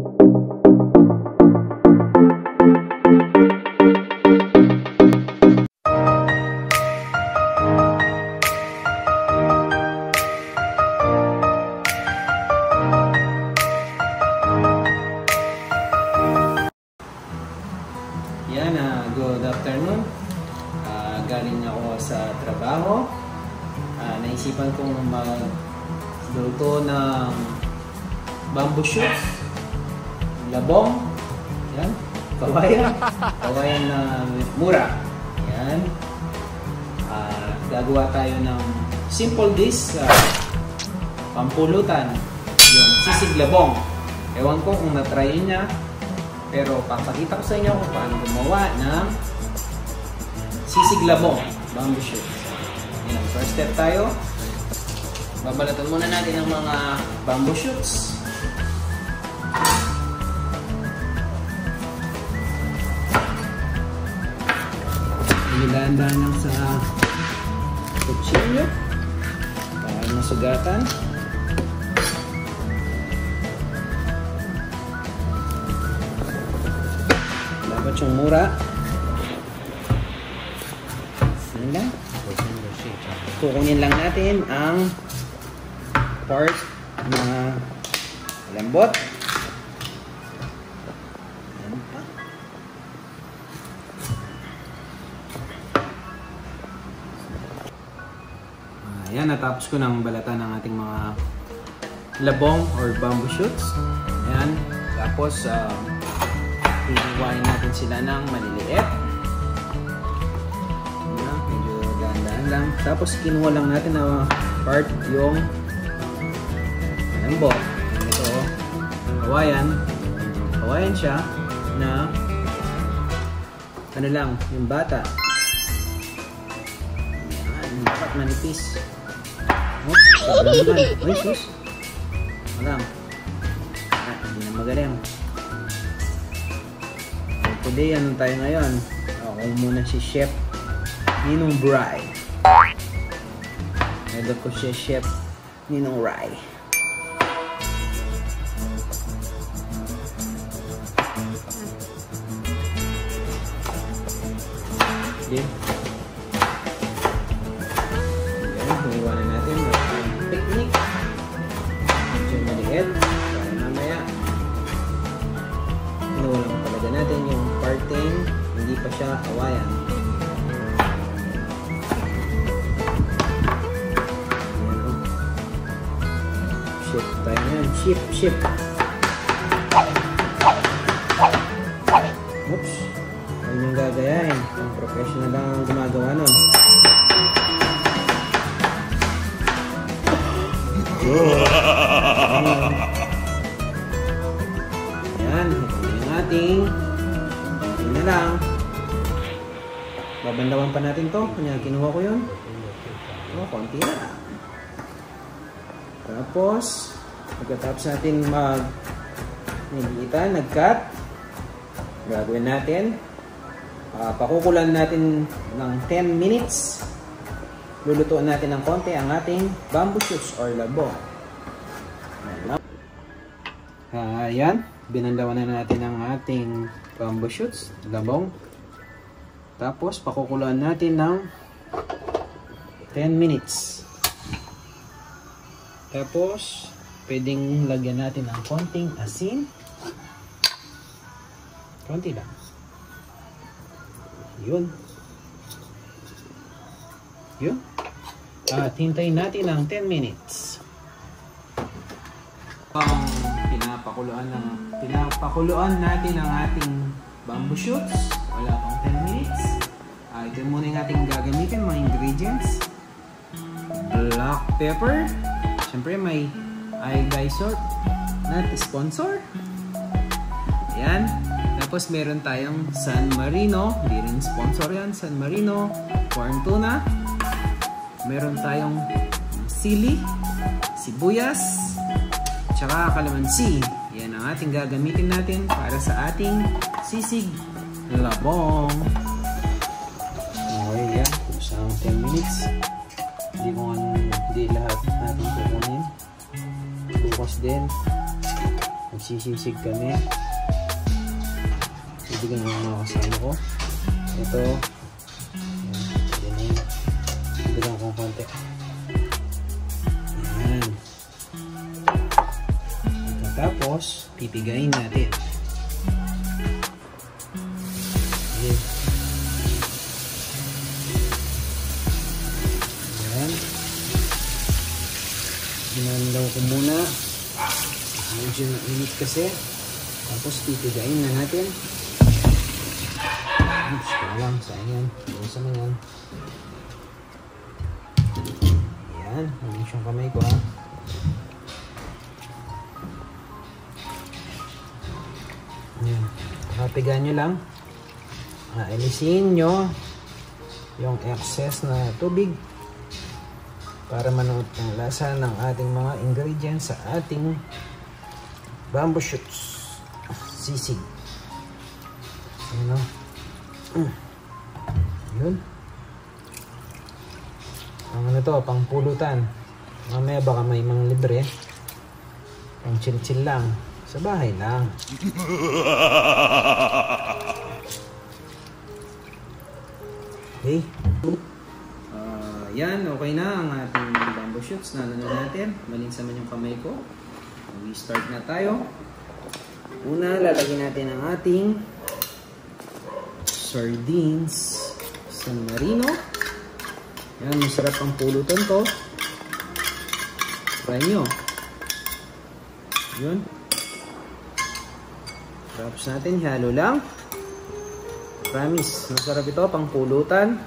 Yan, good afternoon. Galing ako sa trabaho. Naisipan kong magluto ng bamboo shoots, labong, yan, kawayan na mura. Yan. Gagawa tayo ng simple dish, pampulutan, yung sisig labong. Ewan ko kung na-try niya. Pero papakita ko sa inyo kung paano gumawa ng sisig labong, bamboo shoots. Ayan, first step tayo. Babalatan muna natin ang mga bamboo shoots. Nilalaan lang sa kutsilyo para masugatan. Yung mura. Yan lang. Kukunin lang natin ang part na lambot. Yan pa. Ayan, natapos ko ng balatan ng ating mga labong or bamboo shoots. Ayan. Tapos, hihiwain natin sila ng maliliit. Ayan, medyo dahan-dahan lang. Tapos kinuha lang natin na part yung lambot. Ito, kawayan siya na ano lang, yung bata. Ayan, dapat manipis. Oops, sobrang naman. Uy, sus. Malang. Hindi na magaling. Today, ano tayo ngayon? Ako muna si Chef Ninong Bry. Idol ko si Chef Ninong Rai. Okay. Ayan, iwanan natin. Picnic. Medyo maliit. Para mamaya. Inuulang talaga natin yung parting, hindi pa siya kawayan. Ayan o. Shift tayo yan. Shift. Oops. Ayun yung gagayain. Ang professional lang ang gumagawa nun. Ayan. Ito yung ating na lang. Babandawan pa natin to. Kanya kinuha ko yun. Konti na. Tapos, pagkatapos natin nag-iitan, nag-cut, gagawin natin, pakukulan natin ng 10 minutes. Lulutuan natin ng konti ang ating bamboo shoots or labong. Ayan. Binandawan na natin ang ating bamboo shoots, labong. Tapos, pakukuluan natin ng 10 minutes. Tapos, pwedeng lagyan natin ng konting asin. Konti lang. Yun. At hintayin natin ng 10 minutes. Pinapakuluan natin ang ating bamboo shoots. Wala pang 10 minutes. Ito muna yung ating gagamitin, mga ingredients. Black pepper. Siyempre may iodized, not sponsor. Ayan. Tapos meron tayong San Marino. Hindi rin sponsor yan. San Marino. Corn tuna. Meron tayong sili, sibuyas, tsaka kalamansi. Yan ang ating gagamitin natin para sa ating sisig labong. Okay, yan. Kusang 10 minutes. Hindi lahat natin kukunin. Bukas din. Magsisisig kami. Ibigyan ko mga kasama ko. Ito. Ayan. Ibigyan ko konti. Ayan. Tapos, pipigayin natin. Ayan. Ayan. Ginalaw ko muna. Medyo mainit kasi. Tapos pipigayin na natin. Oops, lang. Sayang yan. Bukasan mo yan. Ayan. Malinis yung kamay ko ha. Ayan. Kapigaan nyo lang. Alisin nyo yung excess na tubig para manood ang lasa ng ating mga ingredients sa ating bamboo shoots sisig. Ayan o. Yun. Ang ano to, pang pulutan. Mamaya baka may mga libre. Pang chill-chill lang. Sa bahay lang. Okay. Yan, okay na ang ating bamboo shoots na ano natin. Malinsaman yung kamay ko. We-start na tayo. Una, lalagyan natin ang ating sardines San Marino. Yan, masarap ang pulutan to. Try nyo. Yun. Tapos natin, halo lang. Promise, masarap ito pang pulutan.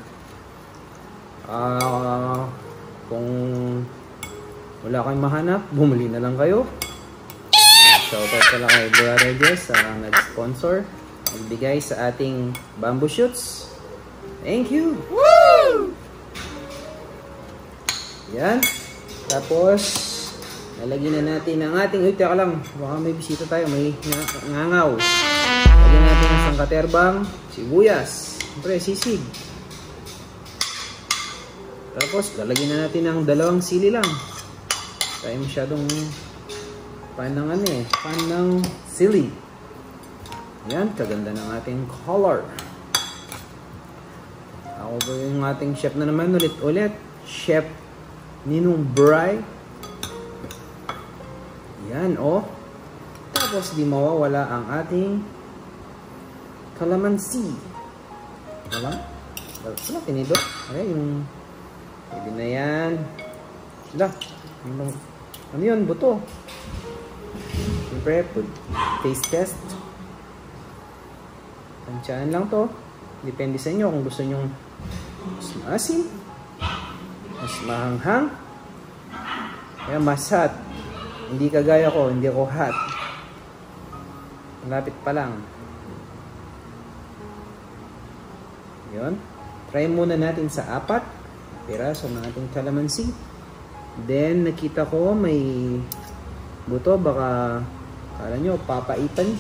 Kung wala kayong mahanap, bumili na lang kayo. Shoutout pala kay Boya Reyes nag-sponsor, nagbigay sa ating bamboo shoots. Thank you! Woo! Yan. Tapos, lalagyan na natin ang ating, uy, teka lang, baka may bisita tayo, may ngangaw. Lagyan natin ang sangkaterbang, sibuyas, siyempre sisig. Tapos, lalagyan na natin ang 2 sili lang. Kaya masyadong pan ng sili. Yan, kaganda ng ating color. Ako po yung ating chef na naman ulit. Chef Ninong Bry. Yan, oh. Tapos, di mawawala ang ating calamansi. Wala? Wala, tinidor. Okay, yung pwede na yan. Wala. Ano yun? Buto. Siyempre, taste test. Tansyahan lang to. Depende sa inyo kung gusto nyo mas maasim, mas mahanghang, kaya mas hot. Hindi kagaya ko, hindi ako hot. Malapit pa lang. Yun. Try muna natin sa 4 piraso ng ating calamansi. Then, nakita ko may buto. Baka kala nyo, papaitan.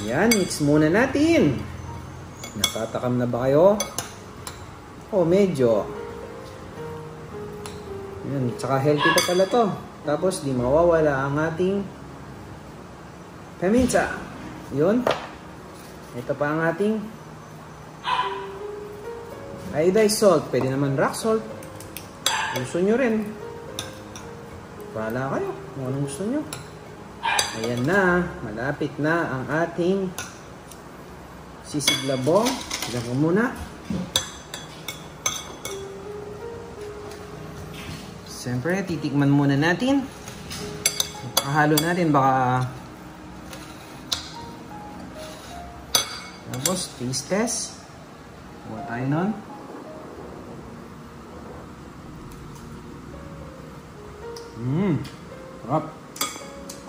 Yan, mix muna natin. Natatakam na ba kayo? Oh, medyo. Yan, tsaka healthy pa pala to. Tapos, di mawawala ang ating paminta. Yun. Ito pa ang ating iodized salt. Pwede naman rock salt. Gusto nyo rin. Bahala kayo kung anong gusto nyo. Ayan na. Malapit na ang ating sisiglabong. Sigan ko muna. Siyempre, titikman muna natin. Kahalo natin. Baka tapos, taste test. Huwag tayo nun. Sarap.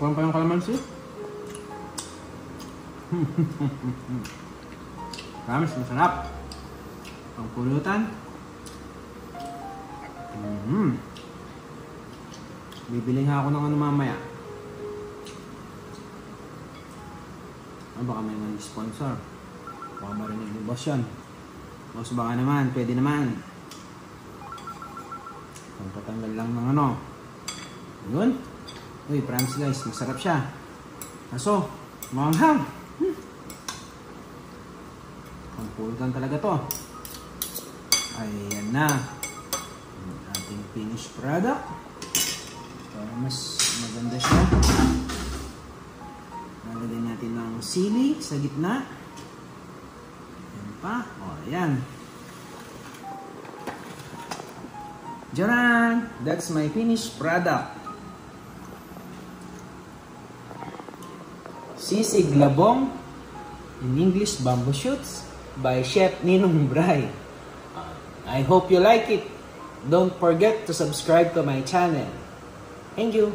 Kulang pa yung calamansi. Promise, masarap. Pangpulutan. Bibili nga ako ng ano mamaya. Baka may mga sponsor. Baka marinig ni boss yun. Boss, baka naman, pwede naman. Pagpatanggal lang ng ano. Yun. Uy, promise guys, masarap siya. Kaso, manghang. Pampulgan talaga to. Ayan na. Ang ating finished product. Para mas maganda siya. Lalagyan natin ng sili sa gitna. Ayan pa. O, ayan. Jaran! That's my finished product. Sisig Labong, in English, bamboo shoots, by Chef Ninong Bray. I hope you like it. Don't forget to subscribe to my channel. Thank you.